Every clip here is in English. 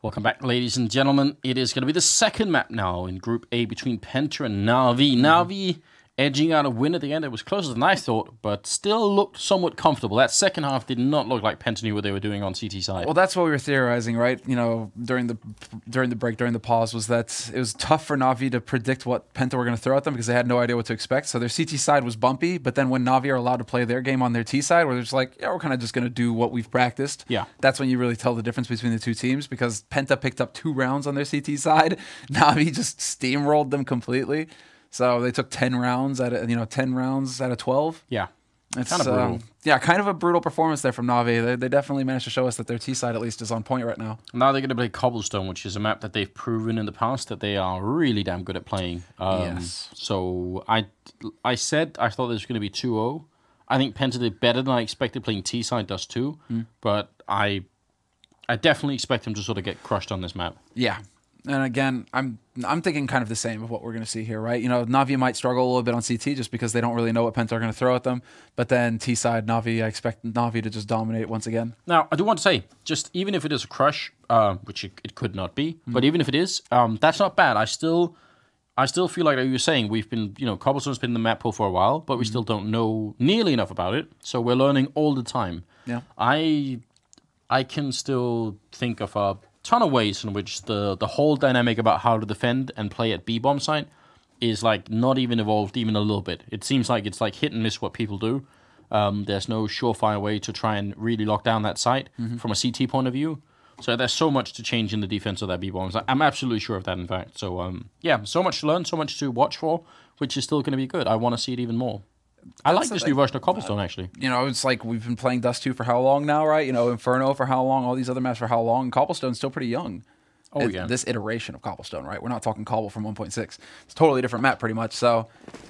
Welcome back, ladies and gentlemen. It is going to be the second map now in Group A between Penta and Na'Vi. Na'Vi edging out a win at the end. It was closer than I thought, but still looked somewhat comfortable. That second half did not look like Penta knew what they were doing on CT side. Well, that's what we were theorizing, right? You know, during the break, during the pause, was that it was tough for Na'Vi to predict what Penta were going to throw at them because they had no idea what to expect. So their CT side was bumpy, but then when Na'Vi are allowed to play their game on their T side, where they're just like, yeah, we're kind of just going to do what we've practiced. Yeah. That's when you really tell the difference between the two teams because Penta picked up 2 rounds on their CT side. Na'Vi just steamrolled them completely. So they took 10 rounds out of 10 rounds out of 12. Yeah. It's kind of brutal. Yeah, kind of a brutal performance there from Na'Vi. They definitely managed to show us that their T side at least is on point right now. Now they're going to play Cobblestone, which is a map that they've proven in the past that they are really damn good at playing. Yes. So I said I thought this was going to be 2-0. I think Penta did better than I expected playing T side does too. But I definitely expect them to sort of get crushed on this map. Yeah. And again, I'm thinking kind of the same of what we're going to see here, right? You know, Na'Vi might struggle a little bit on CT just because they don't really know what Penta are going to throw at them. But then T side, Na'Vi, I expect Na'Vi to just dominate once again. Now, I do want to say, just even if it is a crush, which it could not be, but even if it is, that's not bad. I still feel like you were saying, we've been, Cobblestone's been in the map pool for a while, but we still don't know nearly enough about it. So we're learning all the time. Yeah. I can still think of a ton of ways in which the whole dynamic about how to defend and play at B-bomb site is like not even evolved even a little bit. It seems like it's like hit and miss what people do. There's no surefire way to try and really lock down that site from a CT point of view. So there's so much to change in the defense of that B-bombs. I'm absolutely sure of that, in fact. So yeah, so much to learn, so much to watch for, which is still going to be good. I want to see it even more. I like this new version of Cobblestone, actually. You know, it's like we've been playing Dust 2 for how long now, right? You know, Inferno for how long, all these other maps for how long. Cobblestone's still pretty young. Oh, yeah. This iteration of Cobblestone, right? We're not talking Cobble from 1.6. It's a totally different map, pretty much. So,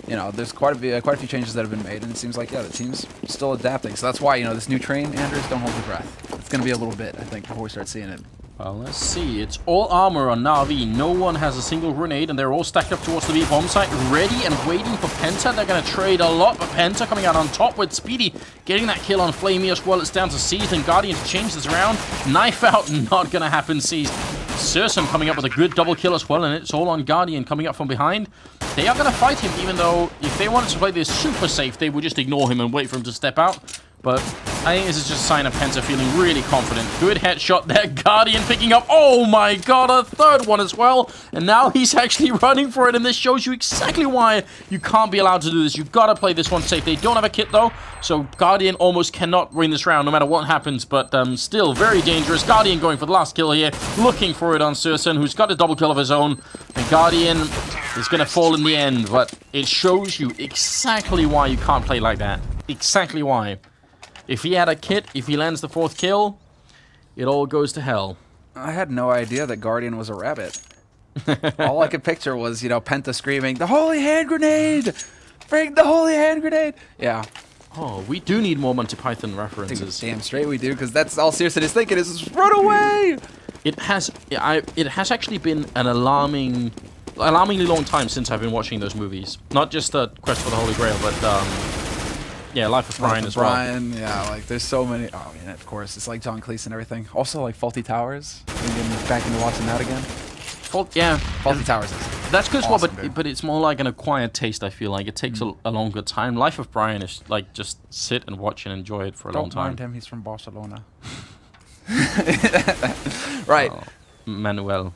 you know, there's quite a few changes that have been made, and it seems like, yeah, the team's still adapting. So that's why, this new train, Andrews, don't hold your breath. It's going to be a little bit, I think, before we start seeing it. Well, let's see. It's all armor on Na'Vi. No one has a single grenade, and they're all stacked up towards the B-bomb site, ready and waiting for Penta. They're going to trade a lot, but Penta coming out on top with Speedy, getting that kill on Flamey as well. It's down to Seized and Guardian to change this around. Knife out, not going to happen, Seized. Sursum coming up with a good double kill as well, and it's all on Guardian coming up from behind. They are going to fight him, even though if they wanted to play this super safe, they would just ignore him and wait for him to step out. But I think this is just a sign of Penta feeling really confident. Good headshot there. Guardian picking up. Oh my god, a third one as well. And now he's actually running for it. And this shows you exactly why you can't be allowed to do this. You've got to play this one safe. They don't have a kit though. So Guardian almost cannot win this round no matter what happens. But still very dangerous. Guardian going for the last kill here. Looking for it on Sursum, who's got a double kill of his own. And Guardian is going to fall in the end. But it shows you exactly why you can't play like that. Exactly why. If he had a kit, if he lands the 4th kill, it all goes to hell. I had no idea that Guardian was a rabbit. All I could picture was, Penta screaming, "The holy hand grenade! Bring the holy hand grenade!" Yeah. Oh, we do need more Monty Python references. Damn straight we do, because that's all Searson is thinking is, run away! It has actually been an alarmingly long time since I've been watching those movies. Not just the Quest for the Holy Grail, but yeah, Life of Brian as well. Brian, yeah, like there's so many. Oh, yeah, of course, it's like John Cleese and everything. Also, like Faulty Towers. Back into watching that again. Faulty Towers is. That's good awesome, as well, but it's more like an acquired taste. I feel like it takes a longer time. Life of Brian is like just sit and watch and enjoy it for a long time. Don't mind him; he's from Barcelona. Right, Manuel.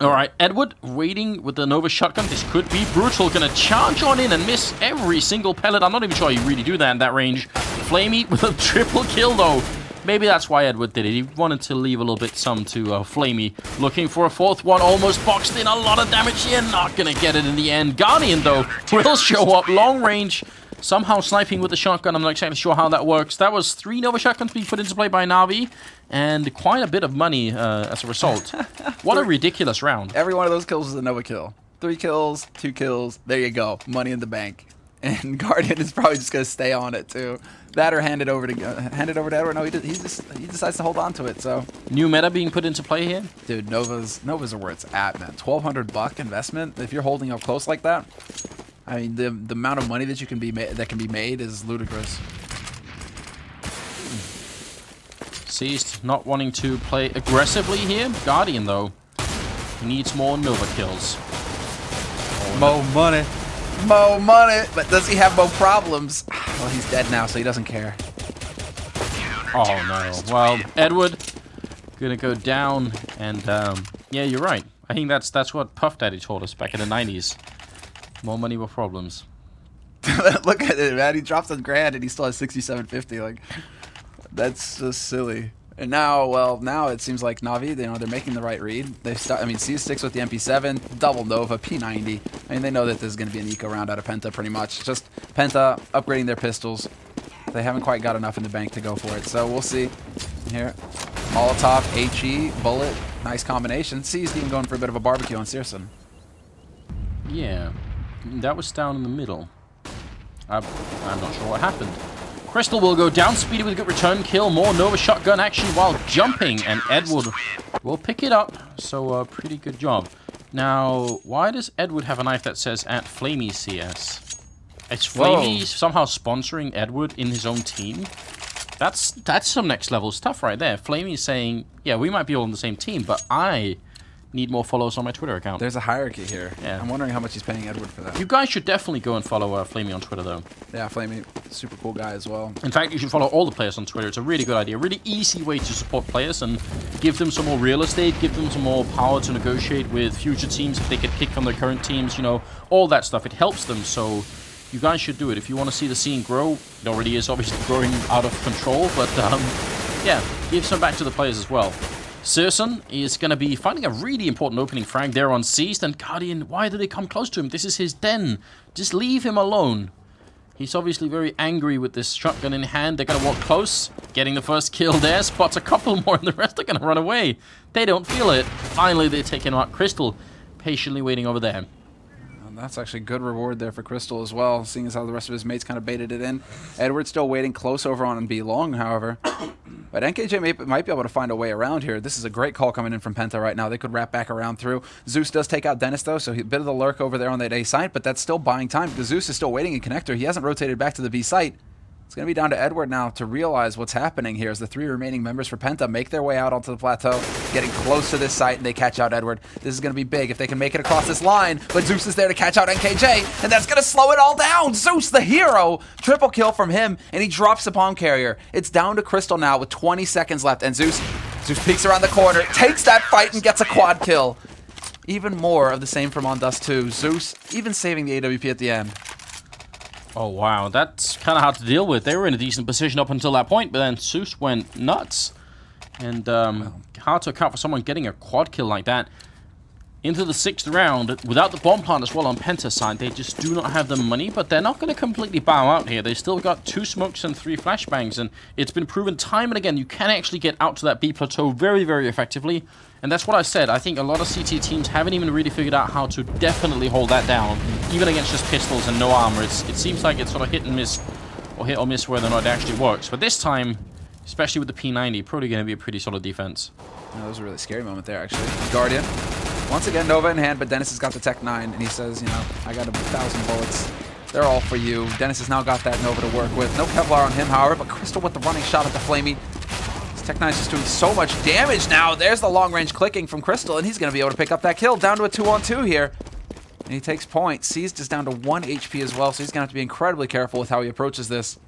All right, Edward waiting with the Nova shotgun. This could be brutal. Gonna charge on in and miss every single pellet. I'm not even sure you really do that in that range. Flamey with a triple kill though. Maybe that's why Edward did it. He wanted to leave a little bit some to Flamey. Looking for a 4th one. Almost boxed in. A lot of damage here. Not gonna get it in the end. Guardian though will show up long range. Somehow sniping with the shotgun. I'm not exactly sure how that works. That was 3 Nova shotguns being put into play by Na'Vi, and quite a bit of money as a result. What a ridiculous round. Every one of those kills is a Nova kill. 3 kills, 2 kills. There you go. Money in the bank. And Guardian is probably just gonna stay on it too. That or hand it over to Edward. No, he decides to hold on to it. So new meta being put into play here. Dude, Novas are where it's at, man. $1,200 investment. If you're holding up close like that. I mean, the amount of money that can be made is ludicrous. Seized not wanting to play aggressively here. Guardian, though, he needs more Nova kills. More money. More money. But does he have more problems? Well, he's dead now, so he doesn't care. Oh, no. Well, Edward gonna go down, and yeah, you're right. I think that's what Puff Daddy told us back in the 90s. More money, more problems. Look at it, man. He drops $1,000 and he still has 6750. Like, that's just silly. And now, well, now it seems like Na'Vi, you know, they're making the right read. They start. I mean, C sticks with the MP7, double Nova, P90. I mean, they know that this is going to be an eco round out of Penta pretty much. Just Penta upgrading their pistols. They haven't quite got enough in the bank to go for it. So we'll see. Here, Molotov, HE, Bullet, nice combination. C's even going for a bit of a barbecue on Searson. Yeah, that was down in the middle. I'm not sure what happened. Crystal will go down, Speedy with a good return kill, more Nova shotgun action while jumping, and Edward will pick it up, so pretty good job. Now, why does Edward have a knife that says at Flamey CS? Is Flamey somehow sponsoring Edward in his own team? That's some next level stuff right there. Flamey saying, yeah, we might be all on the same team, but I need more follows on my Twitter account. There's a hierarchy here. Yeah. I'm wondering how much he's paying Edward for that. You guys should definitely go and follow Flamey on Twitter, though. Yeah, Flamey, super cool guy as well. In fact, you should follow all the players on Twitter. It's a really good idea. A really easy way to support players and give them some more real estate, give them some more power to negotiate with future teams if they get kicked from their current teams, you know, all that stuff. It helps them, so you guys should do it. If you want to see the scene grow, it already is obviously growing out of control, but yeah, give some back to the players as well. Searson is going to be finding a really important opening frag there on Seized, and Guardian, why do they come close to him? This is his den. Just leave him alone. He's obviously very angry with this shotgun in hand. They're going to walk close, getting the first kill there, spots a couple more, and the rest are going to run away. They don't feel it. Finally, they take him out. Crystal patiently waiting over there. That's actually good reward there for Crystal as well, seeing as how the rest of his mates kind of baited it in. Edward's still waiting close over on B long, however. But NKJ might be able to find a way around here. This is a great call coming in from Penta right now. They could wrap back around through. Zeus does take out Dennis, though, so a bit of the lurk over there on that A site, but that's still buying time because Zeus is still waiting in connector. He hasn't rotated back to the B site. It's going to be down to Edward now to realize what's happening here as the three remaining members for Penta make their way out onto the plateau, getting close to this site, and they catch out Edward. This is going to be big if they can make it across this line, but Zeus is there to catch out NKJ, and that's going to slow it all down. Zeus, the hero, triple kill from him, and he drops the bomb carrier. It's down to Crystal now with 20 seconds left, and Zeus peeks around the corner, takes that fight, and gets a quad kill. Even more of the same from On Dust 2. Zeus even saving the AWP at the end. Oh, wow. That's kind of hard to deal with. They were in a decent position up until that point, but then Zeus went nuts. And hard to account for someone getting a quad kill like that. Into the 6th round, without the bomb plant as well on Penta's side, they just do not have the money, but they're not going to completely bow out here. They still got 2 smokes and 3 flashbangs, and it's been proven time and again you can actually get out to that B plateau very, very effectively. And that's what I said. I think a lot of CT teams haven't even really figured out how to definitely hold that down, even against just pistols and no armor. It seems like it's sort of hit and miss, or hit or miss whether or not it actually works. But this time, especially with the P90, probably going to be a pretty solid defense. That was a really scary moment there, actually. Guardian. Once again, Nova in hand, but Dennis has got the Tech 9, and he says, you know, I got 1,000 bullets. They're all for you. Dennis has now got that Nova to work with. No Kevlar on him, however, but Crystal with the running shot at the Flamey. Tech 9 is just doing so much damage now. There's the long-range clicking from Crystal, and he's going to be able to pick up that kill. Down to a 2-on-2 here. And he takes point. Seized is down to 1 HP as well, so he's going to have to be incredibly careful with how he approaches this.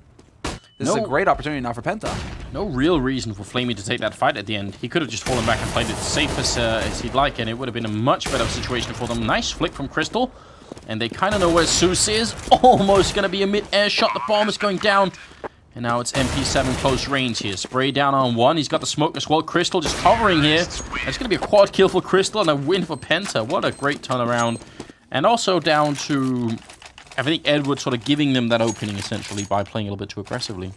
This is a great opportunity now for Penta. No real reason for Flamey to take that fight at the end. He could have just fallen back and played it safe as he'd like, and it would have been a much better situation for them. Nice flick from Crystal. And they kind of know where Zeus is. Almost going to be a mid-air shot. The bomb is going down. And now it's MP7 close range here. Spray down on 1. He's got the smoke as well. Crystal just covering here. It's going to be a quad kill for Crystal and a win for Penta. What a great turnaround. And also down to, I think, Edward sort of giving them that opening, essentially, by playing a little bit too aggressively.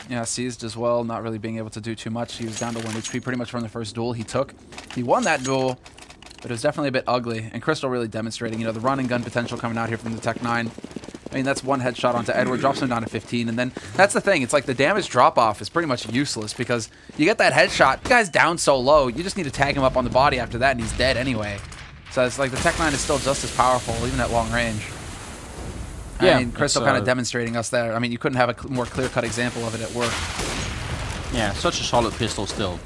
Yeah, Seized as well, not really being able to do too much. He was down to 1 HP pretty much from the first duel he took. He won that duel, but it was definitely a bit ugly. And Crystal really demonstrating, you know, the run and gun potential coming out here from the Tech 9. I mean, that's 1 headshot onto Edward, drops him down to 15, and then that's the thing. It's like the damage drop-off is pretty much useless because you get that headshot, the guy's down so low, you just need to tag him up on the body after that, and he's dead anyway. So it's like the Tech 9 is still just as powerful, even at long range. Yeah, I mean, Crystal kind of demonstrating us there. I mean, you couldn't have a more clear-cut example of it at work. Yeah, such a solid pistol still.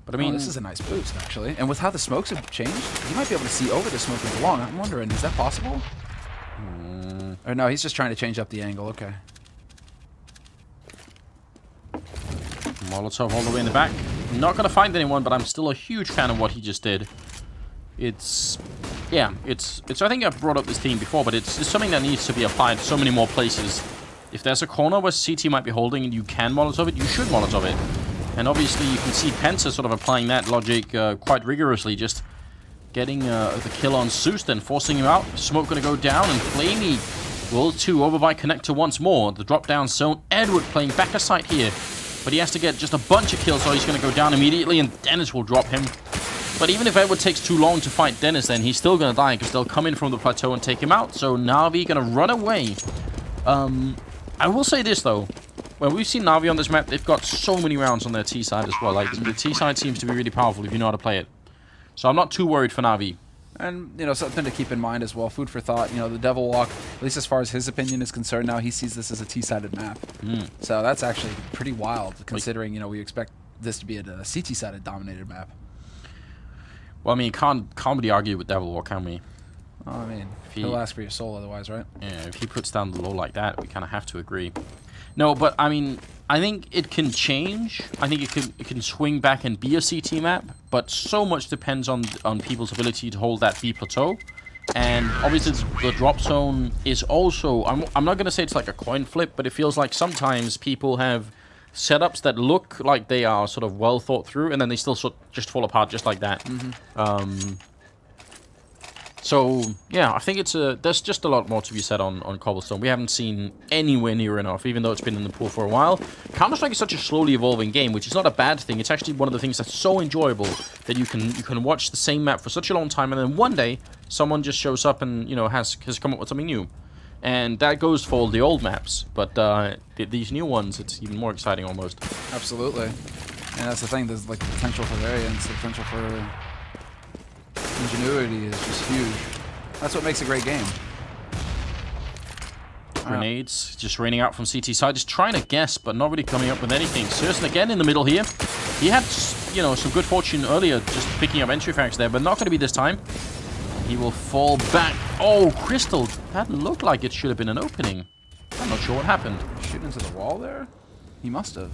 But I mean, this is a nice boost, actually. And with how the smokes have changed, you might be able to see over the smoke as long. I'm wondering, is that possible? Or no, he's just trying to change up the angle. Okay. Molotov all the way in the back. I'm not going to find anyone, but I'm still a huge fan of what he just did. It's... Yeah, it's I think I've brought up this theme before, but it's something that needs to be applied so many more places. If there's a corner where CT might be holding and you can Molotov it, you should Molotov it. And obviously you can see PENTA sort of applying that logic quite rigorously, just getting the kill on Zeus, then forcing him out. Smoke going to go down, and Flamey will too, over by connector once more. The drop down zone, Edward playing back a site here, but he has to get just a bunch of kills, so he's going to go down immediately, and Dennis will drop him. But even if Edward takes too long to fight Dennis, then he's still going to die, because they'll come in from the plateau and take him out. So Na'Vi going to run away. I will say this, though. When we've seen Na'Vi on this map, they've got so many rounds on their T side as well. Like, the T side seems to be really powerful if you know how to play it. So I'm not too worried for Na'Vi. And, you know, something to keep in mind as well, food for thought, you know, the Devil Walk, at least as far as his opinion is concerned now, he sees this as a T-sided map. So that's actually pretty wild, considering, you know, we expect this to be a CT-sided dominated map. Well, I mean, can't really argue with Devil Walk, can we? Oh, I mean, he'll ask for your soul otherwise, right? Yeah, if he puts down the low like that, we kind of have to agree. No, but I mean, I think it can change. I think it can swing back and be a CT map, but so much depends on people's ability to hold that B plateau. And obviously the drop zone is also, I'm not going to say it's like a coin flip, but it feels like sometimes people have setups that look like they are sort of well thought through, and then they still sort of just fall apart just like that. So, yeah, I think there's just a lot more to be said on Cobblestone. We haven't seen anywhere near enough, even though it's been in the pool for a while. Counter-Strike is such a slowly evolving game, which is not a bad thing. It's actually one of the things that's so enjoyable that you can watch the same map for such a long time, and then one day, someone just shows up and, you know, has come up with something new. And that goes for all the old maps, but these new ones, it's even more exciting almost. Absolutely. And that's the thing, there's like the potential for variance, the potential for ingenuity is just huge. That's what makes a great game. Grenades just raining out from CT side, just trying to guess, but not really coming up with anything. Seriously, again in the middle here. He had, you know, some good fortune earlier, just picking up entry frags there, but not going to be this time. He will fall back. Oh, Crystal, that looked like it should have been an opening. I'm not sure what happened. Shooting into the wall there? He must have.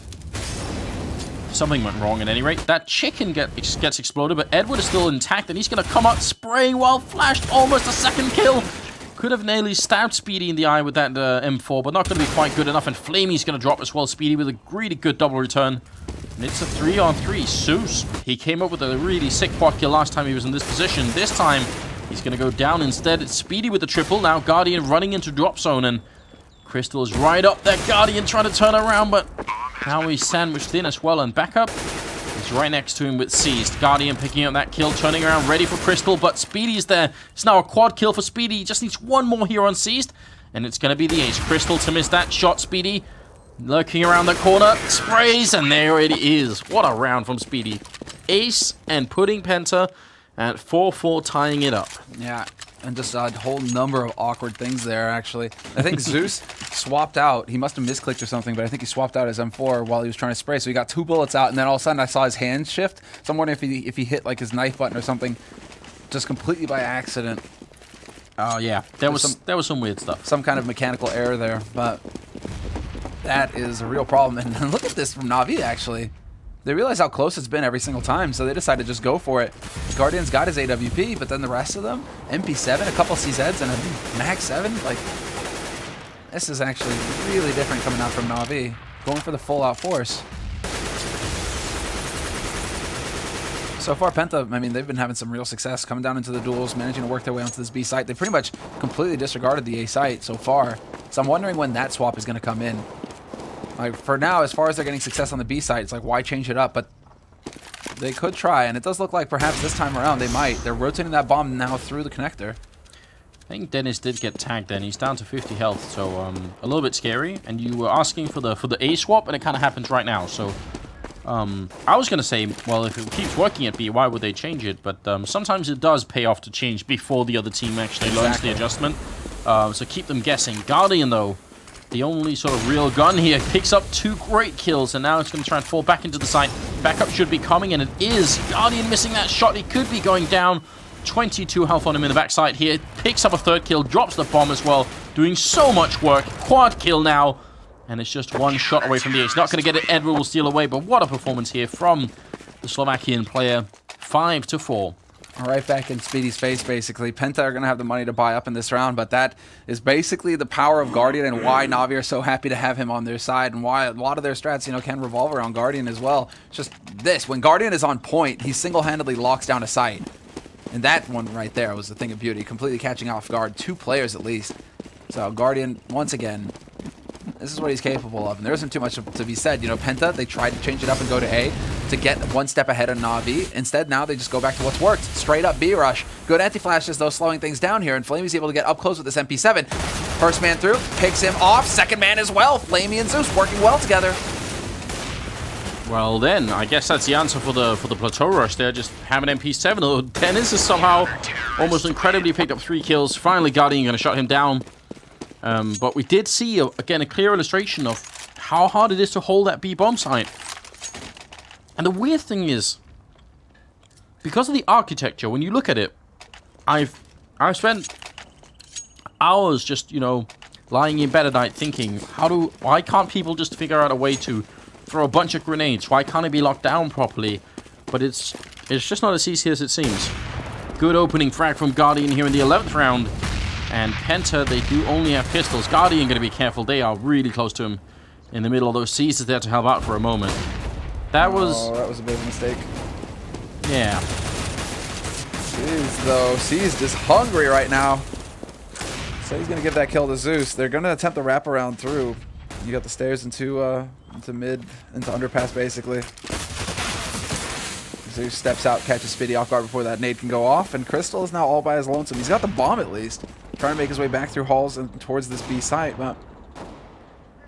Something went wrong at any rate. That chicken gets exploded, but Edward is still intact, and he's going to come out spraying while flashed. Almost a second kill. Could have nearly stabbed Speedy in the eye with that M4, but not going to be quite good enough. And Flamey's going to drop as well. Speedy with a really good double return. And it's a 3-on-3. Zeus, he came up with a really sick quad kill last time he was in this position. This time, he's going to go down instead. It's Speedy with the triple. Now Guardian running into drop zone, and Crystal is right up there. Guardian trying to turn around, but now he's sandwiched in as well. And backup is right next to him with Seized. Guardian picking up that kill, turning around, ready for Crystal, but Speedy's there. It's now a quad kill for Speedy. He just needs one more here on Seized, and it's going to be the ace. Crystal to miss that shot. Speedy lurking around the corner, sprays, and there it is. What a round from Speedy. Ace and putting PENTA at 4-4, tying it up. Yeah, and just a whole number of awkward things there, actually. I think Zeus swapped out. He must have misclicked or something, but I think he swapped out his M4 while he was trying to spray. So he got 2 bullets out, and then all of a sudden I saw his hand shift. So I'm wondering if he hit like his knife button or something just completely by accident. Oh, yeah. There was some weird stuff. Some kind of mechanical error there, but that is a real problem. And look at this from Na'Vi, actually. They realize how close it's been every single time, so they decided to just go for it. Guardian's got his AWP, but then the rest of them, MP7, a couple CZs, and a Mag 7, like, this is actually really different coming out from Na'Vi. Going for the full-out force. So far, PENTA, I mean, they've been having some real success coming down into the duels, managing to work their way onto this B site. They pretty much completely disregarded the A site so far, so I'm wondering when that swap is going to come in. Like, for now, as far as they're getting success on the B side, it's like, why change it up? But they could try, and it does look like perhaps this time around they might. They're rotating that bomb now through the connector. I think Dennis did get tagged then. He's down to 50 health, so a little bit scary. And you were asking for the A swap, and it kind of happens right now. So I was going to say, well, if it keeps working at B, why would they change it? But sometimes it does pay off to change before the other team actually learns the adjustment. So keep them guessing. Guardian, though, the only sort of real gun here. Picks up 2 great kills, and now it's going to try and fall back into the site. Backup should be coming, and it is. Guardian missing that shot. He could be going down. 22 health on him in the backside here. Picks up a 3rd kill, drops the bomb as well. Doing so much work. Quad kill now. And it's just 1 shot away from the ace. Not going to get it. Edward will steal away, but what a performance here from the Slovakian player. 5-4. Right back in Speedy's face, basically. Penta are going to have the money to buy up in this round, but that is basically the power of Guardian and why Na'Vi are so happy to have him on their side, and why a lot of their strats, you know, can revolve around Guardian as well. It's just this. When Guardian is on point, he single-handedly locks down a site. And that one right there was the thing of beauty, completely catching off guard 2 players at least. So Guardian, once again, this is what he's capable of. And there isn't too much to be said. You know, Penta, they tried to change it up and go to A to get 1 step ahead of Na'Vi. Instead, now they just go back to what's worked. Straight up B rush. Good anti-flashes, though, slowing things down here. And Flamey's able to get up close with this MP7. First man through, picks him off. Second man as well. Flamey and Zeus working well together. Well then, I guess that's the answer for the plateau rush there. Just have an MP7. Although Dennis has somehow almost incredibly picked up 3 kills. Finally, Guardian going to shut him down. But we did see, again, a clear illustration of how hard it is to hold that B bomb site. And the weird thing is, because of the architecture, when you look at it, I've spent hours just, you know, lying in bed at night thinking, why can't people just figure out a way to throw a bunch of grenades? Why can't it be locked down properly? But it's just not as easy as it seems. Good opening frag from Guardian here in the 11th round. And Penta, they do only have pistols. Guardian going to be careful. They are really close to him in the middle, although C's is there to help out for a moment. That was a big mistake. Yeah. Jeez, though. C's just hungry right now. So he's going to give that kill to Zeus. They're going to attempt the wraparound through. You got the stairs into mid, into underpass, basically. Zeus steps out, catches Speedy off guard before that nade can go off, and Crystal is now all by his lonesome. He's got the bomb at least. Trying to make his way back through halls and towards this B site, but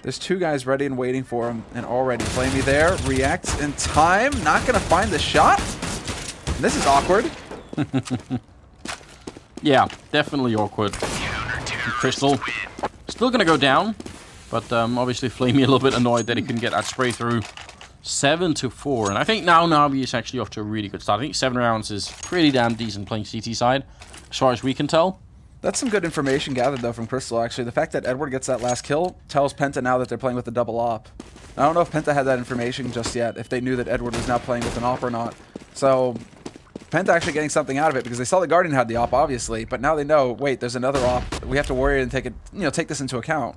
there's 2 guys ready and waiting for him, and already Flamey there, reacts in time, not going to find the shot. And this is awkward. Yeah, definitely awkward. Crystal still going to go down, but obviously Flamey a little bit annoyed that he couldn't get that spray through. 7-4, and I think now Na'Vi is actually off to a really good start. I think 7 rounds is pretty damn decent playing CT side, as far as we can tell. That's some good information gathered, though, from Crystal, actually. The fact that Edward gets that last kill tells Penta now that they're playing with a double op. I don't know if Penta had that information just yet, if they knew that Edward was now playing with an op or not. So, Penta actually getting something out of it, because they saw the Guardian had the op, obviously, but now they know, wait, there's another op. We have to worry and take this into account.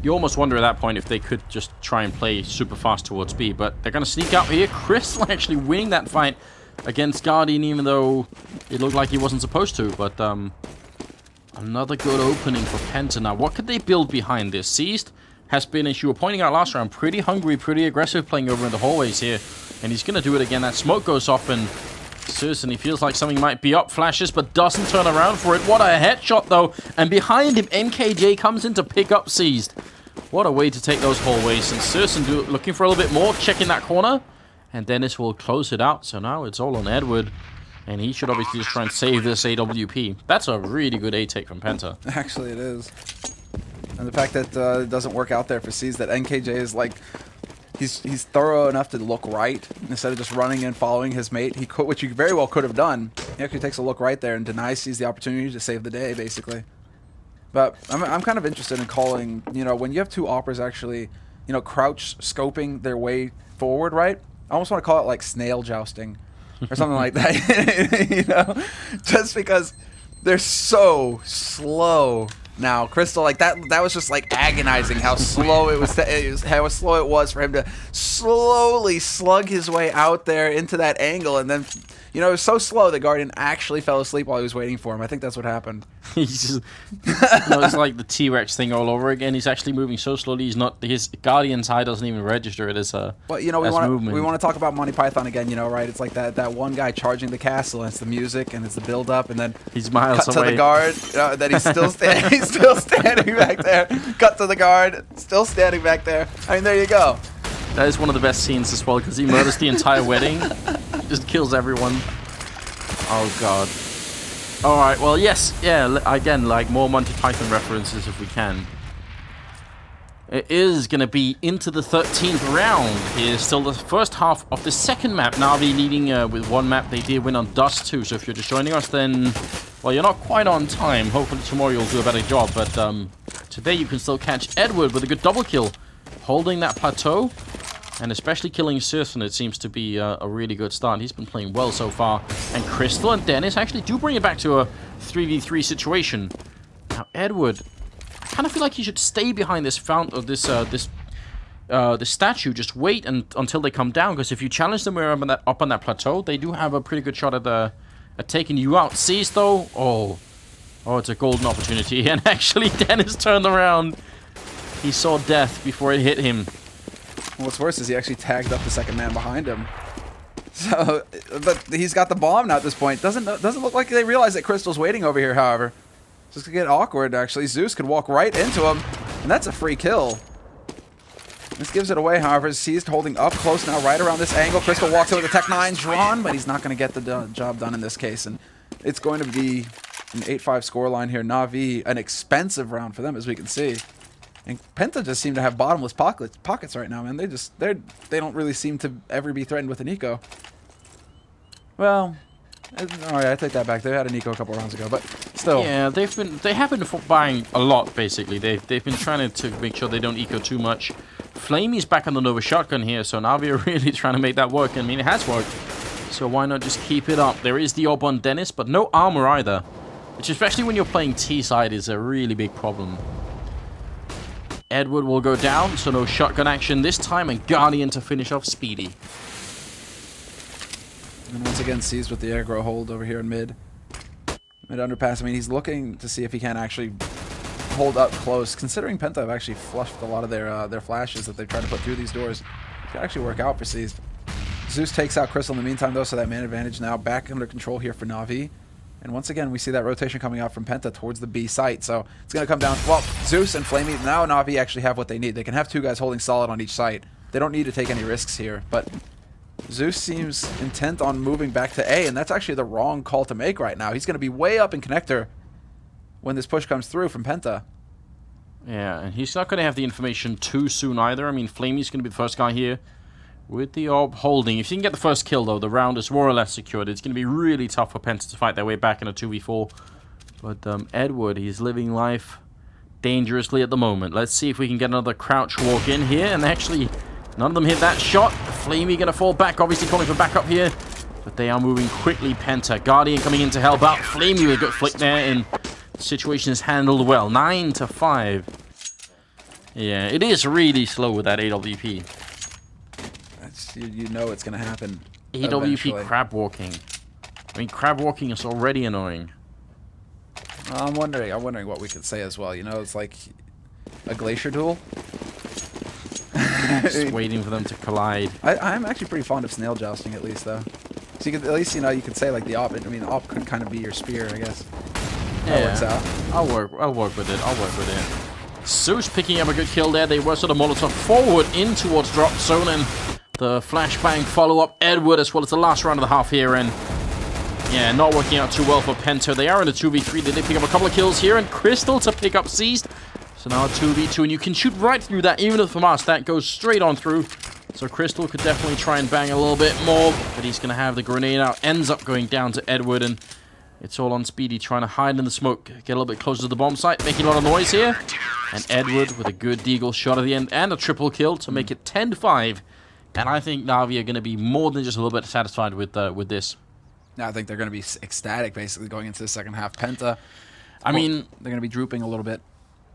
You almost wonder at that point if they could just try and play super fast towards B, but they're going to sneak out here. Crystal actually winning that fight against Guardian, even though it looked like he wasn't supposed to, but another good opening for Penta. Now, what could they build behind this? Seized has been, as you were pointing out last round, pretty hungry, pretty aggressive playing over in the hallways here, and he's going to do it again. That smoke goes off, and certainly feels like something might be up. Flashes, but doesn't turn around for it. What a headshot, though. And behind him, NKJ comes in to pick up Seized. What a way to take those hallways. And Surson looking for a little bit more, checking that corner. And Dennis will close it out. So now it's all on Edward. And he should obviously just try and save this AWP. That's a really good A-take from Penta. Actually, it is. And the fact that it doesn't work out there for Seized, that NKJ is like... He's thorough enough to look right instead of just running and following his mate. He could, which he very well could have done. He actually takes a look right there and denies Seized the opportunity to save the day, basically. But I'm kind of interested in calling, you know, when you have 2 operas actually, you know, crouch scoping their way forward, right? I almost want to call it like snail jousting or something like that, you know, just because they're so slow. Now, Crystal, like that was just like agonizing how slow how slow it was for him to slowly slug his way out there into that angle, and then, you know, it was so slow that Guardian actually fell asleep while he was waiting for him. I think that's what happened. He's just, you know, it's like the T-Rex thing all over again. He's actually moving so slowly. He's not, his Guardian's eye doesn't even register it as a well, you know, we want to talk about Monty Python again, you know, right? It's like that one guy charging the castle, and it's the music and it's the build up, and then he's miles cut away to the guard, then he's still standing. He's still standing back there. Cut to the guard, still standing back there. I mean, there you go. That is one of the best scenes as well, because he murders the entire wedding. Just kills everyone. Oh, God. Alright, well, yes. Yeah, again, like, more Monty Python references if we can. It is going to be into the 13th round. Here's still the first half of the second map. Na'Vi leading with one map. They did win on Dust too, so if you're just joining us, then, well, you're not quite on time. Hopefully tomorrow you'll do a better job, but today you can still catch Edward with a good double kill, holding that plateau, and especially killing Sirson. It seems to be a really good start. He's been playing well so far, and Crystal and Dennis actually do bring it back to a 3v3 situation. Now, Edward, I kind of feel like he should stay behind this this statue. Just wait until they come down, because if you challenge them up on that plateau, they do have a pretty good shot at taking you out. Sees though, oh, it's a golden opportunity, and actually Dennis turned around. He saw death before it hit him. What's worse is he actually tagged up the second man behind him. So, but he's got the bomb now at this point. Doesn't look like they realize that Crystal's waiting over here. However. It's going to get awkward, actually. Zeus could walk right into him, and that's a free kill. This gives it away, however. Seized holding up close now, right around this angle. Crystal walks in with a Tech 9 drawn, but he's not going to get the job done in this case. And it's going to be an 8-5 scoreline here. Na'Vi, an expensive round for them, as we can see. And Penta just seem to have bottomless pockets right now, man. They don't really seem to ever be threatened with an eco. Well, all right, I take that back. They had an eco a couple rounds ago, but still. Yeah, they have been buying a lot, basically. They've been trying to make sure they don't eco too much. Flamey's back on the Nova shotgun here, so Na'Vi are really trying to make that work. I mean, it has worked, so why not just keep it up? There is the orb on Dennis, but no armor either, which, especially when you're playing T-side, is a really big problem. Edward will go down, so no shotgun action this time, and Guardian to finish off Speedy. And once again, Seized with the aggro hold over here in mid underpass. I mean, he's looking to see if he can actually hold up close. Considering Penta have actually flushed a lot of their flashes that they've tried to put through these doors, it could actually work out for Seized. Zeus takes out Crystal in the meantime, though, so that man advantage now back under control here for Na'Vi. And once again, we see that rotation coming out from Penta towards the B site. So it's going to come down. Well, Zeus and Flamey, now Na'Vi actually have what they need. They can have two guys holding solid on each site. They don't need to take any risks here, but Zeus seems intent on moving back to A, and that's actually the wrong call to make right now. He's going to be way up in connector when this push comes through from Penta. Yeah, and he's not going to have the information too soon either. I mean, Flamey's going to be the first guy here with the orb holding. If you can get the first kill, though, the round is more or less secured. It's going to be really tough for Penta to fight their way back in a 2v4. But Edward, he's living life dangerously at the moment. Let's see if we can get another crouch walk in here, and actually none of them hit that shot. Flamey going to fall back, obviously calling for backup here. But they are moving quickly. Penta, Guardian coming in to help out. Flamey with a good flick there, and the situation is handled well. 9-5. Yeah, it is really slow with that AWP. You know it's going to happen. AWP eventually. crab walking. I mean, crab walking is already annoying. I'm wondering what we could say as well. You know, it's like a glacier duel. Just waiting for them to collide. I'm actually pretty fond of snail jousting, at least, though. So you could, at least, you know, you could say like the op. I mean, the op could kind of be your spear, I guess. That works out. I'll work with it. Zeus picking up a good kill there. They were sort of Molotov forward in towards drop zone, and the flashbang follow-up. Edward, as well as the last round of the half here, and yeah, not working out too well for Penta. They are in a 2v3. They did pick up a couple of kills here, and Crystal to pick up Seized. So now a 2v2, and you can shoot right through that, even if the mask that goes straight on through. So Crystal could definitely try and bang a little bit more, but he's going to have the grenade out. Ends up going down to Edward, and it's all on Speedy trying to hide in the smoke, get a little bit closer to the bomb site, making a lot of noise here. And Edward with a good deagle shot at the end, and a triple kill to make it 10-5. And I think Na'Vi are going to be more than just a little bit satisfied with this. I think they're going to be ecstatic, basically, going into the second half. Penta, I mean, they're going to be drooping a little bit.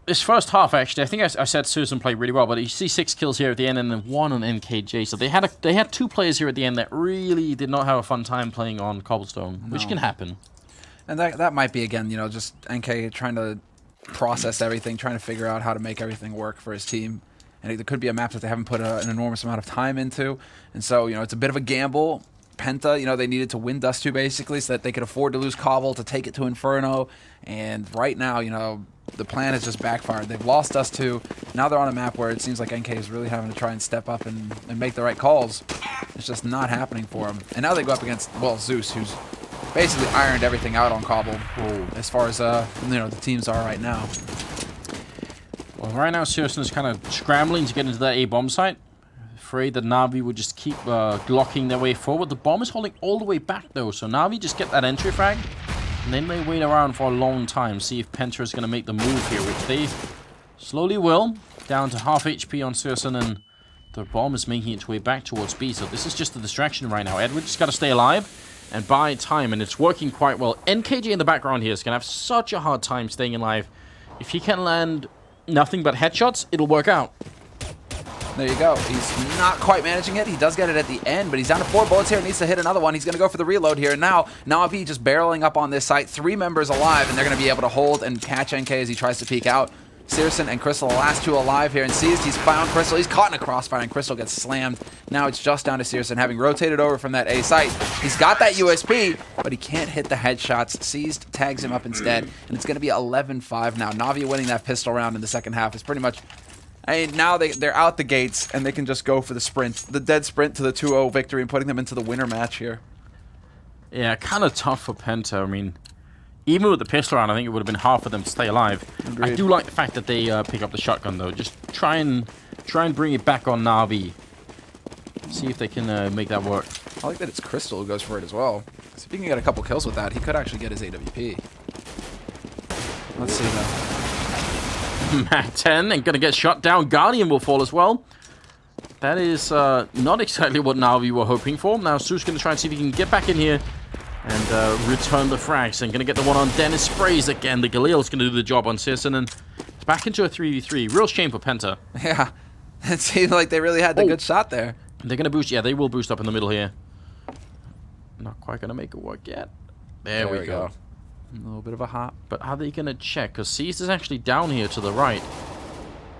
This first half, actually, I think I said Susan played really well, but you see 6 kills here at the end and then 1 on NKJ. So they had 2 players here at the end that really did not have a fun time playing on Cobblestone, which can happen. And that might be, again, you know, just NK trying to process everything, trying to figure out how to make everything work for his team. And it could be a map that they haven't put an enormous amount of time into. And so, you know, it's a bit of a gamble. Penta, you know, they needed to win Dust 2 basically so that they could afford to lose Cobble to take it to Inferno. And right now, you know, the plan has just backfired. They've lost Dust 2. Now they're on a map where it seems like NK is really having to try and step up and make the right calls. It's just not happening for them. And now they go up against, well, Zeus, who's basically ironed everything out on Cobble as far as, you know, the teams are right now. Well, Well, right now, Searson is kind of scrambling to get into that A bomb site. Afraid that Na'Vi would just keep glocking their way forward. The bomb is holding all the way back, though, so Na'Vi just get that entry frag, and then they wait around for a long time, see if Penta is going to make the move here, which they slowly will. Down to half HP on Searson, and the bomb is making its way back towards B, so this is just a distraction right now. Edward just got to stay alive and buy time, and it's working quite well. NKJ in the background here is going to have such a hard time staying alive. If he can land nothing but headshots, it'll work out. There you go. He's not quite managing it. He does get it at the end, but he's down to 4 bullets here. Needs to hit another one. He's going to go for the reload here. And now, Na'Vi just barreling up on this site. 3 members alive, and they're going to be able to hold and catch NK as he tries to peek out. Searson and Crystal, the last 2 alive here, and seized. He's found Crystal. He's caught in a crossfire, and Crystal gets slammed. Now it's just down to Searson, having rotated over from that A site. He's got that USP, but he can't hit the headshots. Seized tags him up instead, and it's going to be 11-5 now. Na'Vi winning that pistol round in the second half is pretty much... I mean, now they're out the gates, and they can just go for the sprint. The dead sprint to the 2-0 victory and putting them into the winner match here. Yeah, kind of tough for Penta. I mean, even with the pistol round, I think it would have been hard for them to stay alive. Agreed. I do like the fact that they pick up the shotgun, though. Just try and bring it back on Na'Vi. See if they can make that work. I like that it's Crystal who goes for it as well. So if he can get a couple kills with that, he could actually get his AWP. Let's see, though. Mac 10 and going to get shot down. Guardian will fall as well. That is not exactly what Na'Vi were hoping for. Now Su's going to try and see if he can get back in here and return the frags. And going to get the one on Dennis. Sprays again. The Galil's going to do the job on Searson, and it's back into a 3v3. Real shame for Penta. Yeah, it seemed like they really had the good shot there. They're going to boost. Yeah, they will boost up in the middle here. Not quite going to make it work yet. There we go. A little bit of a hop. But are they going to check? Because Seized is actually down here to the right.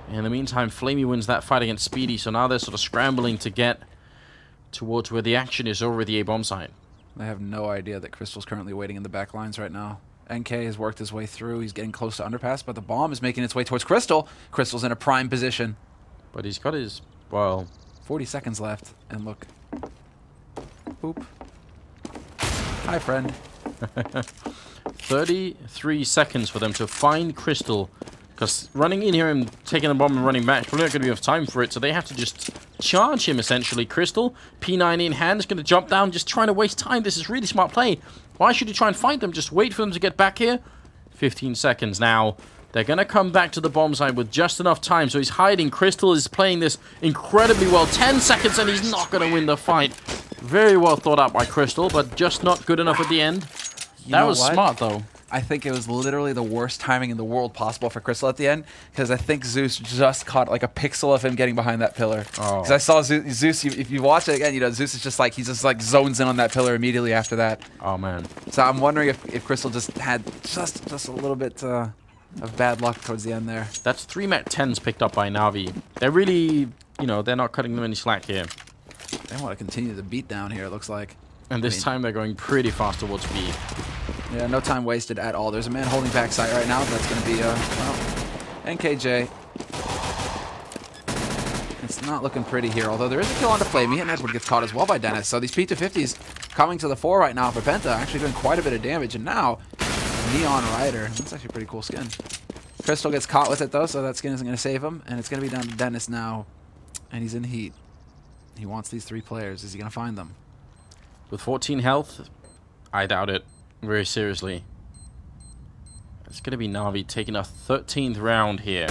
In the meantime, Flamey wins that fight against Speedy, so now they're sort of scrambling to get towards where the action is over the A-bomb site. They have no idea that Crystal's currently waiting in the back lines right now. NK has worked his way through. He's getting close to underpass, but the bomb is making its way towards Crystal. Crystal's in a prime position. But he's got his, well... 40 seconds left, and look. Boop. Hi, friend. 33 seconds for them to find Crystal, because running in here and taking the bomb and running back, probably not going to be enough time for it, so they have to just charge him, essentially. Crystal, P9 in hand, is going to jump down, just trying to waste time. This is really smart play. Why should he try and find them? Just wait for them to get back here. 15 seconds now. They're going to come back to the bomb site with just enough time, so he's hiding. Crystal is playing this incredibly well. 10 seconds, and he's not going to win the fight. Very well thought out by Crystal, but just not good enough at the end. That was smart, though. I think it was literally the worst timing in the world possible for Crystal at the end, because I think Zeus just caught like a pixel of him getting behind that pillar. Because I saw Zeus, if you watch it again, you know, Zeus is just like, he just like zones in on that pillar immediately after that. Oh, man. So I'm wondering if Crystal just had just a little bit of bad luck towards the end there. That's 3 Mac 10s picked up by Na'Vi. They're really, you know, they're not cutting them any slack here. They want to continue the beat down here, it looks like. And this time they're going pretty fast towards B. Yeah, no time wasted at all. There's a man holding back site right now. That's going to be, well, NKJ. It's not looking pretty here, although there is a kill on the Flamey, and Edward gets caught as well by Dennis. So these P250s coming to the fore right now for Penta, actually doing quite a bit of damage. And now, Neon Rider. That's actually a pretty cool skin. Crystal gets caught with it, though, so that skin isn't going to save him. And it's going to be down to Dennis now. And he's in heat. He wants these 3 players. Is he going to find them? With 14 health, I doubt it. Very seriously. It's going to be Na'Vi taking a 13th round here.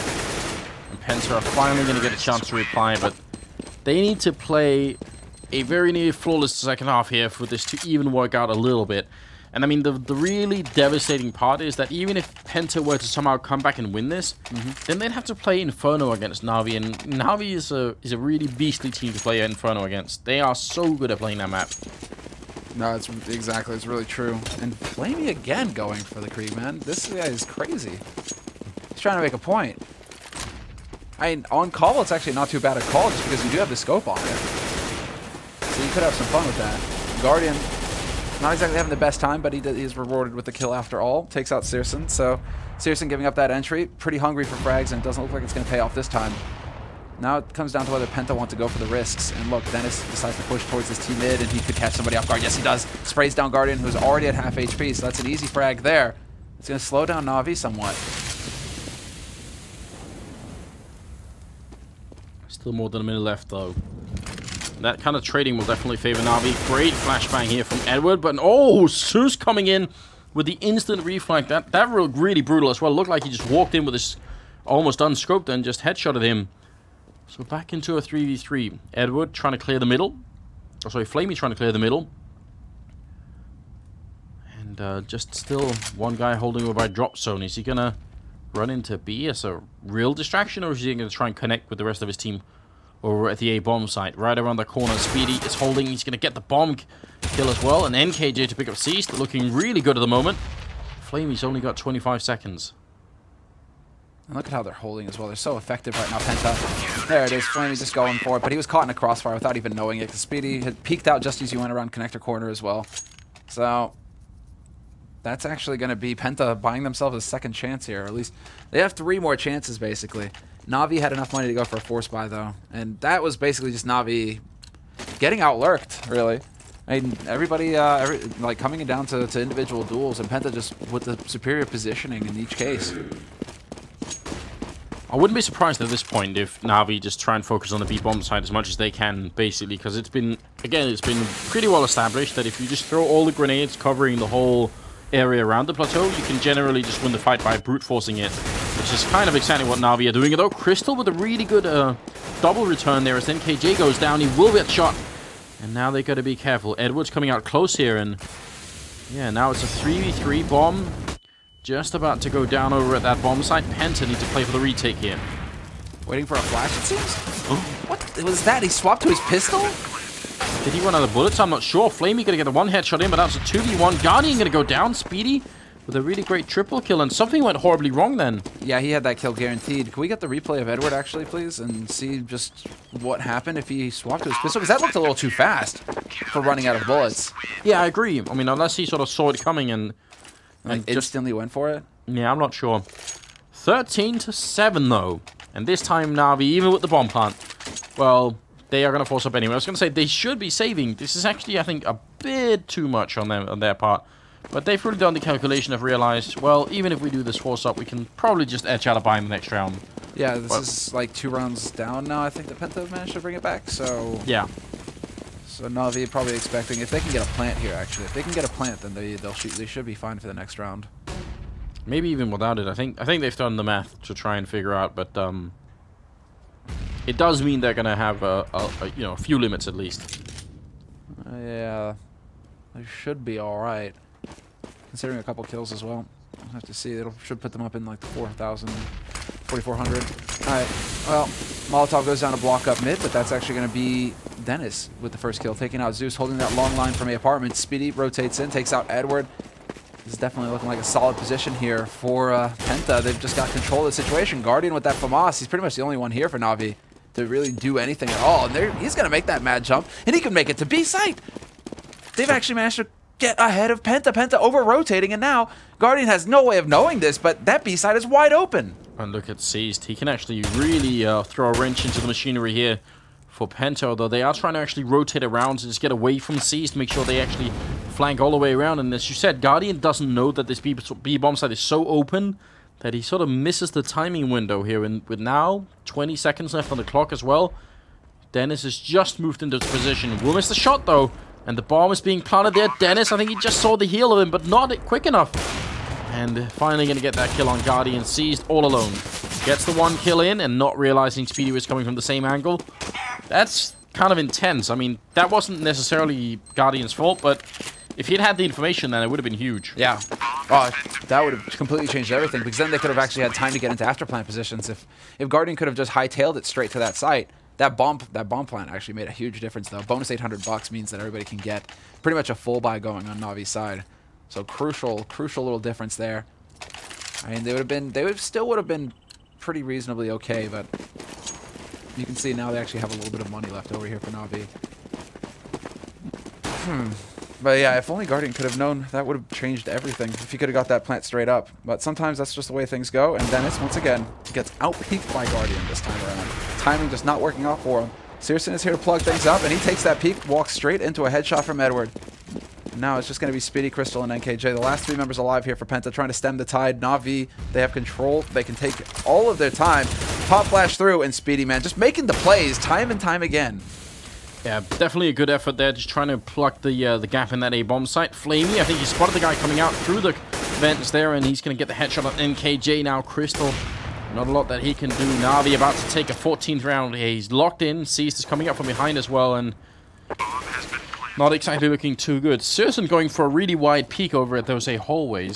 And Penta are finally going to get a chance to reply, but they need to play a very near flawless second half here for this to even work out a little bit. And I mean, the really devastating part is that even if Penta were to somehow come back and win this, then they'd have to play Inferno against Na'Vi, and Na'Vi is a really beastly team to play Inferno against. They are so good at playing that map. No, it's exactly. It's really true. And Flamey again going for the creep, man. This guy is crazy. He's trying to make a point. I mean, on call, it's actually not too bad a call just because you do have the scope on it. So you could have some fun with that. Guardian, not exactly having the best time, but he is rewarded with the kill after all. Takes out Searson. So Searson giving up that entry. Pretty hungry for frags, and it doesn't look like it's going to pay off this time. Now it comes down to whether Penta want to go for the risks. And look, Dennis decides to push towards his team mid, and he could catch somebody off guard. Yes, he does. Sprays down Guardian, who's already at half HP, so that's an easy frag there. It's going to slow down Na'Vi somewhat. Still more than a minute left, though. That kind of trading will definitely favor Na'Vi. Great flashbang here from Edward, but oh, Zeus coming in with the instant reflect. That looked really brutal as well. Looked like he just walked in with his almost unscoped and just headshotted him. So back into a 3v3. Edward trying to clear the middle. Oh, sorry, Flamey trying to clear the middle. And just still one guy holding over by drop zone. Is he going to run into B as a real distraction, or is he going to try and connect with the rest of his team over at the A bomb site? Right around the corner, Speedy is holding. He's going to get the bomb kill as well. And NKJ to pick up Seized, looking really good at the moment. Flamey's only got 25 seconds. And look at how they're holding as well. They're so effective right now, Penta. There it is, Flamey just going for it, but he was caught in a crossfire without even knowing it, because Speedy had peeked out just as you went around connector corner as well. So that's actually going to be Penta buying themselves a second chance here, or at least they have 3 more chances, basically. Na'Vi had enough money to go for a force buy, though, and that was basically just Na'Vi getting out-lurked, really. I mean, everybody, like, coming down to individual duels, and Penta just with the superior positioning in each case. I wouldn't be surprised at this point if Na'Vi just try and focus on the B-bomb side as much as they can, basically, because it's been pretty well established that if you just throw all the grenades covering the whole area around the plateau, you can generally just win the fight by brute forcing it, which is kind of exactly what Na'Vi are doing. Although Crystal with a really good double return there as NKJ goes down, he will get shot. And now they got to be careful. Edward's coming out close here, and yeah, now it's a 3v3 bomb. Just about to go down over at that bomb site. Penta needs to play for the retake here. Waiting for a flash, it seems? What was that? He swapped to his pistol? Did he run out of bullets? I'm not sure. Flamey gonna get the 1 headshot in, but that was a 2v1. Guardian gonna go down. Speedy with a really great triple kill, and something went horribly wrong then. Yeah, he had that kill guaranteed. Can we get the replay of Edward, actually, please, and see just what happened if he swapped to his pistol? Because that looked a little too fast for running out of bullets. Yeah, I agree. I mean, unless he sort of saw it coming and like instantly went for it? Yeah, I'm not sure. 13-7, though. And this time, Na'Vi, even with the bomb plant, well, they are going to force up anyway. I was going to say, they should be saving. This is actually, I think, a bit too much on their part. But they've really done the calculation of realized, well, even if we do this force up, we can probably just edge out a buy in the next round. Yeah, this is like 2 rounds down now. I think the Penta managed to bring it back, so yeah. So Na'Vi probably expecting, if they can get a plant here, actually. If they can get a plant, then they should be fine for the next round. Maybe even without it. I think they've done the math to try and figure out, but it does mean they're gonna have a few limits at least. Yeah, they should be all right, considering a couple kills as well. I'll have to see. It should put them up in like the 4,000, 4,400. All right. Well, Molotov goes down to block up mid, but that's actually going to be Dennis with the first kill, taking out Zeus, holding that long line from A apartment. Speedy rotates in, takes out Edward. This is definitely looking like a solid position here for Penta. They've just got control of the situation. Guardian with that FAMAS, he's pretty much the only one here for Na'Vi to really do anything at all. And he's going to make that mad jump, and he can make it to B site. They've actually managed to get ahead of Penta. Penta over-rotating, and now Guardian has no way of knowing this, but that B side is wide open. And look at Seized. He can actually really throw a wrench into the machinery here for Penta, although they are trying to actually rotate around to just get away from Seized, make sure they actually flank all the way around. And as you said, Guardian doesn't know that this B-bomb site is so open that he sort of misses the timing window here. And with now 20 seconds left on the clock as well, Dennis has just moved into position. Will miss the shot, though. And the bomb is being planted there. Dennis, I think he just saw the heel of him, but not quick enough. And finally going to get that kill on Guardian. Seized all alone. Gets the 1 kill in and not realizing Speedy was coming from the same angle. That's kind of intense. I mean, that wasn't necessarily Guardian's fault, but if he'd had the information, then it would have been huge. Yeah. Oh, that would have completely changed everything, because then they could have actually had time to get into afterplant positions. If Guardian could have just hightailed it straight to that site. That bomb plant actually made a huge difference, though. Bonus $800 means that everybody can get pretty much a full buy going on Navi's side. So crucial little difference there. I mean, they still would have been pretty reasonably okay, but you can see now they actually have a little bit of money left over here for Na'Vi. But yeah, if only Guardian could have known, that would have changed everything. If he could have got that plant straight up. But sometimes that's just the way things go. And Dennis, once again, gets out-peeked by Guardian this time around. Timing just not working out for him. Searson is here to plug things up, and he takes that peek, walks straight into a headshot from Edward. Now it's just going to be Speedy, Crystal, and NKJ. The last 3 members alive here for Penta, trying to stem the tide. Na'Vi, they have control. They can take all of their time. pop flash through, and Speedy, man, just making the plays time and time again. Yeah, definitely a good effort there, just trying to plug the gap in that A-bomb site. Flamey, I think he spotted the guy coming out through the vents there, and he's going to get the headshot on NKJ now. Crystal, not a lot that he can do. Na'Vi about to take a 14th round. He's locked in. Seast is coming up from behind as well, and not exactly looking too good. Serson going for a really wide peek over at those hallways.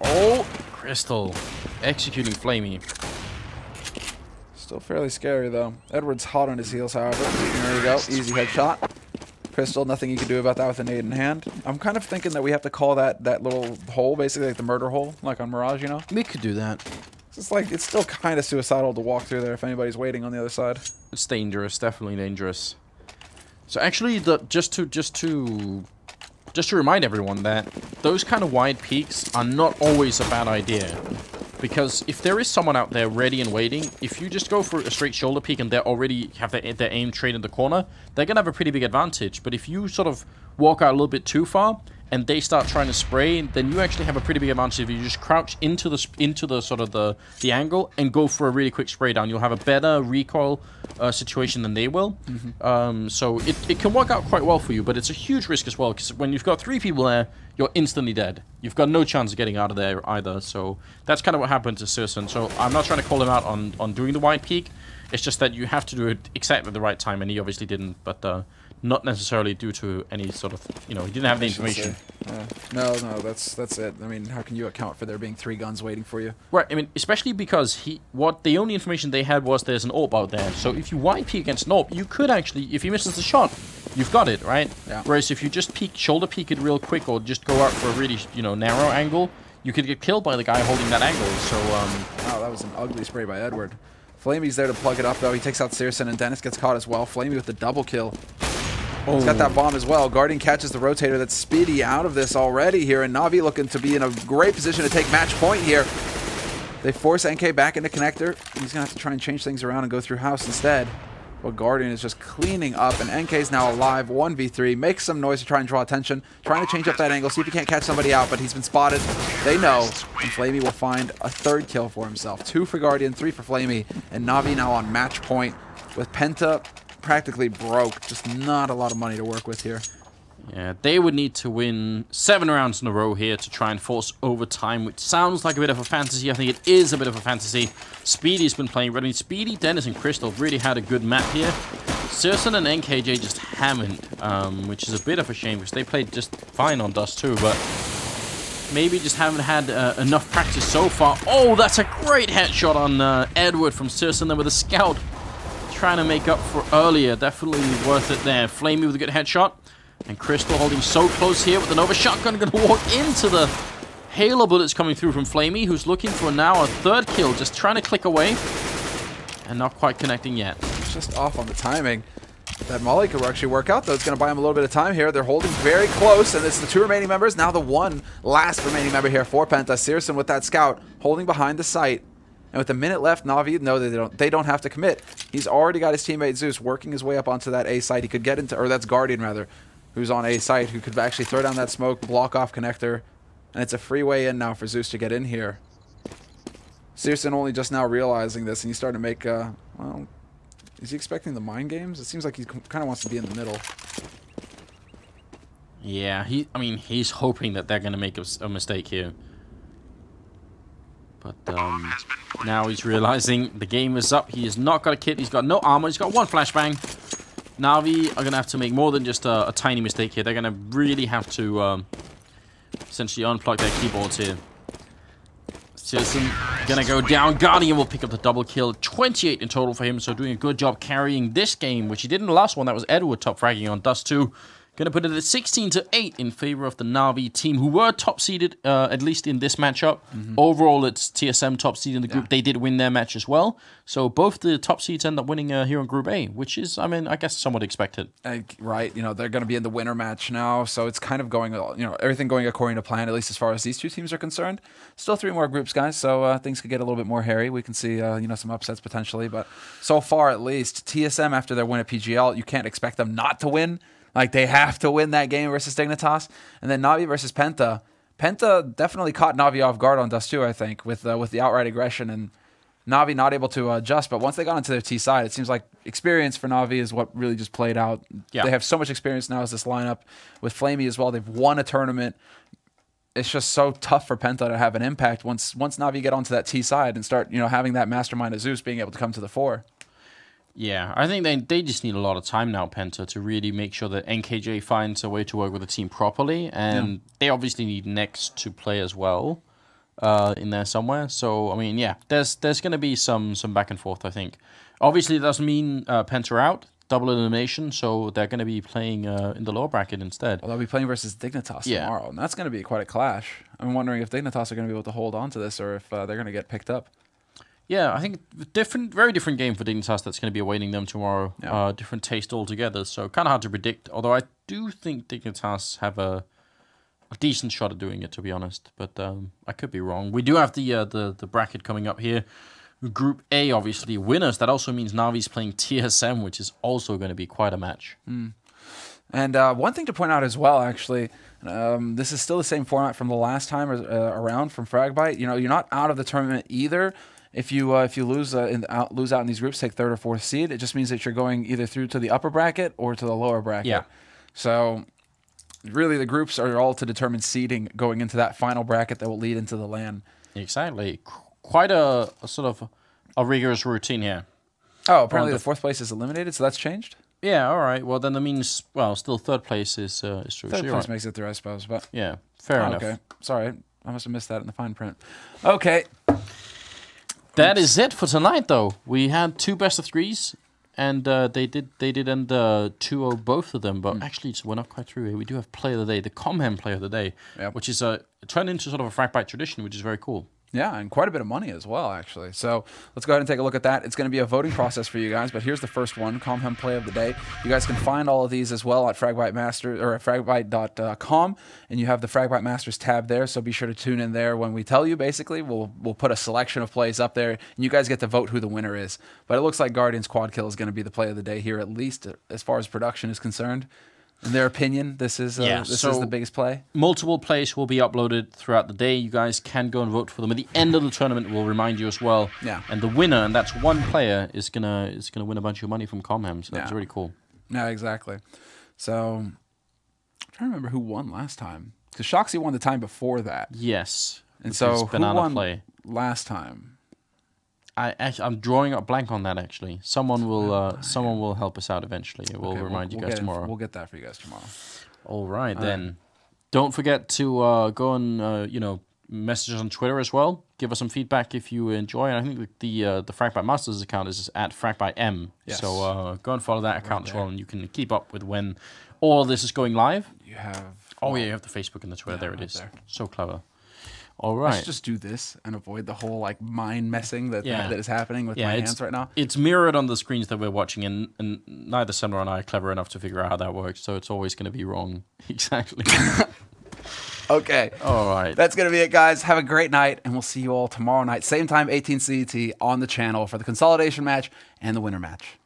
Oh, Crystal executing Flamey. Still fairly scary, though. Edward's hot on his heels, however. There you go. Easy headshot. Crystal, nothing you can do about that with a nade in hand. I'm kind of thinking that we have to call that little hole, basically like the murder hole, like on Mirage, you know? We could do that. It's like, it's still kind of suicidal to walk through there if anybody's waiting on the other side. It's dangerous, definitely dangerous. So actually, just to remind everyone that those kind of wide peaks are not always a bad idea. Because if there is someone out there ready and waiting, if you just go for a straight shoulder peek and they already have their aim trained in the corner, they're going to have a pretty big advantage. But if you sort of walk out a little bit too far and they start trying to spray, then you actually have a pretty big advantage if you just crouch into the sort of the angle and go for a really quick spray down. You'll have a better recoil situation than they will. So it can work out quite well for you, but it's a huge risk as well, because when you've got 3 people there, you're instantly dead. You've got no chance of getting out of there either. So that's kind of what happened to Serson. So I'm not trying to call him out on doing the wide peak. It's just that you have to do it exactly at the right time, and he obviously didn't. But not necessarily due to any sort of, he didn't have the information. No, that's it. I mean, how can you account for there being 3 guns waiting for you? Right, I mean, especially because the only information they had was there's an AWP out there. So if you wide peek against an AWP, you could actually, if he misses the shot, you've got it, right? Yeah. Whereas if you just shoulder peek it real quick, or just go out for a really, narrow angle, you could get killed by the guy holding that angle. So, wow, that was an ugly spray by Edward. Flamey's there to plug it up, though. He takes out Serson, and Dennis gets caught as well. Flamey with the double kill. Oh. He's got that bomb as well. Guardian catches the rotator. That's Speedy out of this already here, and Na'Vi looking to be in a great position to take match point here. They force NK back into connector. He's going to have to try and change things around and go through house instead. But Guardian is just cleaning up, and NK's now alive. 1v3. Makes some noise to try and draw attention. Trying to change up that angle, see if he can't catch somebody out, but he's been spotted. They know, and Flamey will find a 3rd kill for himself. 2 for Guardian, 3 for Flamey, and Na'Vi now on match point with Penta practically broke. Just not a lot of money to work with here. Yeah, they would need to win 7 rounds in a row here to try and force overtime, which sounds like a bit of a fantasy. I think it is a bit of a fantasy. Speedy's been playing. I mean, Speedy, Dennis, and Crystal really had a good map here. Serson and NKJ just hammered, which is a bit of a shame, because they played just fine on Dust too, but maybe just haven't had enough practice so far. Oh, that's a great headshot on Edward from Serson there with a scout. Trying to make up for earlier. Definitely worth it there. Flamey with a good headshot. And Crystal holding so close here with the Nova shotgun. Going to walk into the Halo bullets coming through from Flamey, who's looking for now a 3rd kill. Just trying to click away. And not quite connecting yet. It's just off on the timing. That Molly could actually work out, though. It's going to buy him a little bit of time here. They're holding very close, and it's the 2 remaining members. Now the 1 last remaining member here for Penta. Serson with that scout holding behind the site. And with a minute left, Na'Vi, no, they don't have to commit. He's already got his teammate Zeus working his way up onto that A site. He could get into, or that's Guardian rather, who's on A site, who could actually throw down that smoke, block off connector, and it's a free way in now for Zeus to get in here. Serson only just now realizing this, and he's starting to make, well, is he expecting the mind games? It seems like he kind of wants to be in the middle. Yeah, he's hoping that they're going to make a mistake here. But now he's realizing the game is up. He has not got a kit. He's got no armor. He's got 1 flashbang. Na'Vi are going to have to make more than just a tiny mistake here. They're going to really have to essentially unplug their keyboards here. Serson going to go down. Guardian will pick up the double kill. 28 in total for him, so doing a good job carrying this game, which he did in the last one. That was Edward top fragging on Dust 2. Going to put it at 16-8 in favor of the Na'Vi team, who were top-seeded, at least in this matchup. Overall, it's TSM top-seed in the group. Yeah. They did win their match as well. So both the top seeds end up winning here in Group A, which is, I guess, somewhat expected. Right. They're going to be in the winner match now, so it's kind of going, everything going according to plan, at least as far as these 2 teams are concerned. Still 3 more groups, guys, so things could get a little bit more hairy. We can see, some upsets potentially, but so far, at least, TSM, after their win at PGL, you can't expect them not to win. Like, they have to win that game versus Dignitas. And then Na'Vi versus Penta. Penta definitely caught Na'Vi off guard on Dust 2, I think, with the outright aggression. And Na'Vi not able to adjust, but once they got into their T side, it seems like experience for Na'Vi is what really just played out. Yeah. They have so much experience now as this lineup with Flamey as well. They've won a tournament. It's just so tough for Penta to have an impact once Na'Vi get onto that T side and start, having that mastermind of Zeus being able to come to the fore. Yeah, I think they just need a lot of time now, Penta, to really make sure that NKJ finds a way to work with the team properly, and they obviously need Next to play as well in there somewhere. So, I mean, yeah, there's going to be some back and forth, I think. Obviously, it doesn't mean Penta are out, double elimination, so they're going to be playing in the lower bracket instead. Well, they'll be playing versus Dignitas tomorrow, and that's going to be quite a clash. I'm wondering if Dignitas are going to be able to hold on to this or if they're going to get picked up. Yeah, I think very different game for Dignitas that's going to be awaiting them tomorrow. Yeah. Different taste altogether, so kind of hard to predict. Although I do think Dignitas have a decent shot at doing it, to be honest. But I could be wrong. We do have the bracket coming up here. Group A, obviously, winners. That also means Na'Vi's playing TSM, which is also going to be quite a match. And one thing to point out as well, actually, this is still the same format from the last time around from Fragbite. You're not out of the tournament either. If you lose lose out in these groups, take 3rd or 4th seed, it just means that you're going either through to the upper bracket or to the lower bracket. Yeah. So really, the groups are all to determine seeding going into that final bracket that will lead into the LAN. Exactly. Quite a sort of a rigorous routine here. Oh, apparently the 4th place is eliminated, so that's changed? Yeah, all right. Well, then that means, still 3rd place is true. 3rd place makes it through, I suppose. But yeah, fair enough. Okay, sorry. I must have missed that in the fine print. Okay. That is it for tonight, though. We had 2 best of 3s, and they did end 2-0 both of them. But actually, we're not quite through here. We do have Player of the Day, the Comhem Player of the Day, which is turned into sort of a Fragbite tradition, which is very cool. Yeah, and quite a bit of money as well, actually. So let's go ahead and take a look at that. It's going to be a voting process for you guys, but here's the first one, Comhem Play of the Day. You guys can find all of these as well at Fragbite Masters or at fragbite.com, and you have the Fragbite Masters tab there. So be sure to tune in there when we tell you. Basically, we'll put a selection of plays up there, and you guys get to vote who the winner is. But it looks like Guardian's Quad Kill is going to be the play of the day here, at least as far as production is concerned. In their opinion, this is the biggest play. Multiple plays will be uploaded throughout the day. You guys can go and vote for them. At the end of the tournament, we'll remind you as well. Yeah. And the winner, and that's one player, is gonna win a bunch of money from Comhem. So that's really cool. Yeah, exactly. So I'm trying to remember who won last time, because Shoxy won the time before that. Yes. And so who won last time? I'm drawing a blank on that, actually. Someone will help us out eventually. We'll remind you guys tomorrow. We'll get that for you guys tomorrow. All right, then. Don't forget to go and message us on Twitter as well. Give us some feedback if you enjoy. And I think the Fragbite Masters account is at FragbiteM. Yes. So go and follow that account as well, and you can keep up with when all of this is going live. You have... Oh, yeah, you have the Facebook and the Twitter. There it is. So clever. All right. Let's just do this and avoid the whole mind messing that is happening with my hands right now. It's mirrored on the screens that we're watching, and neither Senra and I are clever enough to figure out how that works, so it's always going to be wrong. Exactly. Okay. All right. That's going to be it, guys. Have a great night, and we'll see you all tomorrow night, same time, 18 CET, on the channel for the consolidation match and the winner match.